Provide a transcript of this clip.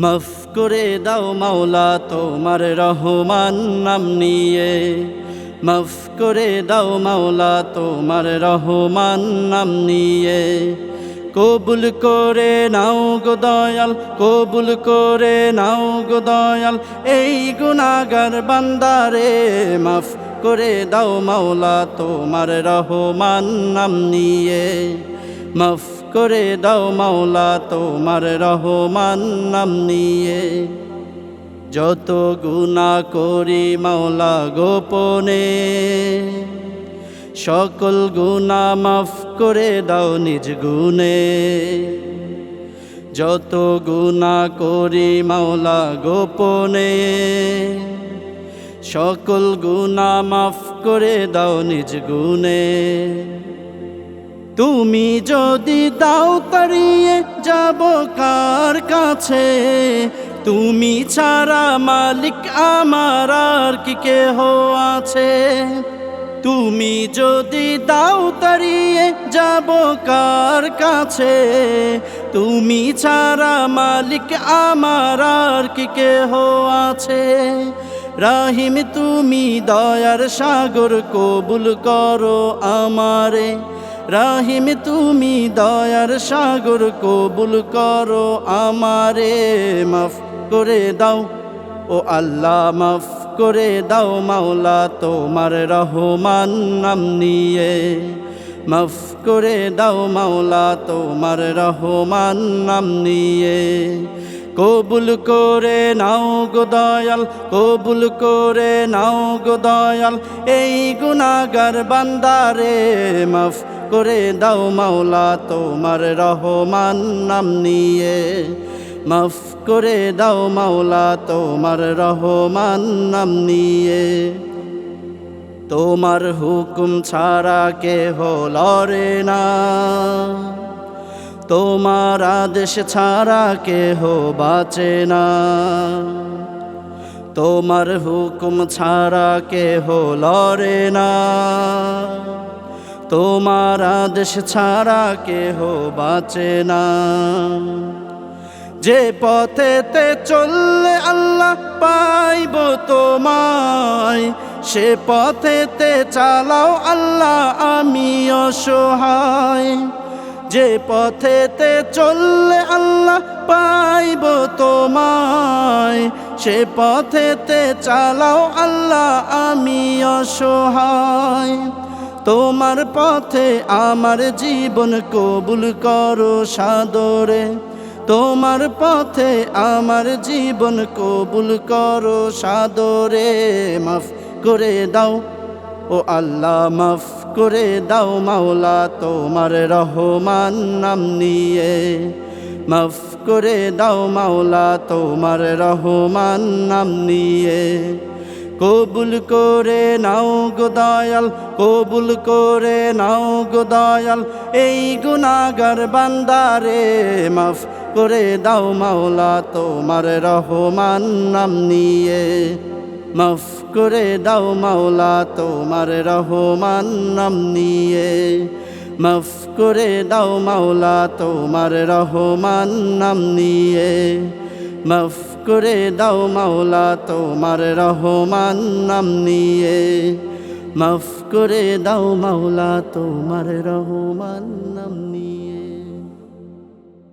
মাফ করে দাও মাওলা তোমার রহমান নাম নিয়ে, মাফ করে দাও মাওলা তোমার রহমান নাম নিয়ে। কবুল করে নাও গো দয়াল, কবুল করে নাও গো দয়াল এই গুনাহগার বান্দারে। মাফ করে দাও মাওলা তোমার রহমান নাম নিয়ে, মাফ করে দাও মাওলা তোমার রহমান নাম নিয়ে। যত গুনাহ করি মাওলা গোপনে, সকল গুনাহ মাফ করে দাও নিজ গুণে। যত গুনাহ করি মাওলা গোপনে, সকল গুনাহ মাফ করে দাও নিজ গুণে। তুমি যদি দাও তাড়িয়ে যাব কার কাছে, তুমি ছাড়া মালিক আমার আর কি কেহ আছে। তুমি যদি দাও তাড়িয়ে যাব কার কাছে, তুমি ছাড়া মালিক আমার আর কি কেহ আছে। রাহিম তুমি দয়ার সাগর কবুল করো আমারে, রাহিম তুমি দয়ার সাগর কবুল করো আমারে। মাফ করে দাও ও আল্লাহ, মাফ করে দাও মাওলা তোমার রহমান নাম নিয়ে, মাফ করে দাও মাওলা তোমার রহমান নাম নিয়ে। কবুল করে নাও গো দয়াল, কবুল করে নাও গো দয়াল এই গুনাহগার বান্দারে। মাফ করে দাও মাওলা তোমার রহমান নাম নিয়ে, মাফ করে দাও মাওলা তোমার রহমান নাম নিয়ে। তোমার হুকুম ছাড়া কেহ লড়ে না, তোমার আদেশ ছাড়া কেহ বাঁচে না। তোমার হুকুম ছাড়া কেহ লড়ে না, তোমার আদেশ ছাড়া কেহ বাঁচে না। যে পথেতে চললে আল্লাহ পাইব তোমায়, সে পথেতে চালাও আল্লাহ আমি অসহায়। যে পথেতে চললে আল্লাহ পাইব তোমায়, সে পথেতে চালাও আল্লাহ আমি অসহায়। তোমার পথে আমার জীবন কবুল করো সাদরে, তোমার পথে আমার জীবন কবুল করো সাদরে। মাফ করে দাও ও আল্লাহ, মাফ করে দাও মাওলা তোমার রহমান নাম নিয়ে, মাফ করে দাও মাওলা তোমার রহমান নাম নিয়ে। কবুল করে নাও গো দয়াল, কবুল করে নাও গো দয়াল এই গুনাহগার বান্দারে। মাফ করে দাও মাওলা তোমার রহমান নাম নিয়ে, মাফ করে দাও মাওলা তোমার রহমান নাম নিয়ে, মাফ করে দাও মাওলা তোমার রহমান নাম নিয়ে, মাফ করে দাও মাওলা তোমার রহমান নাম নিয়ে, মাফ করে দাও মাওলা তোমার রহমান নাম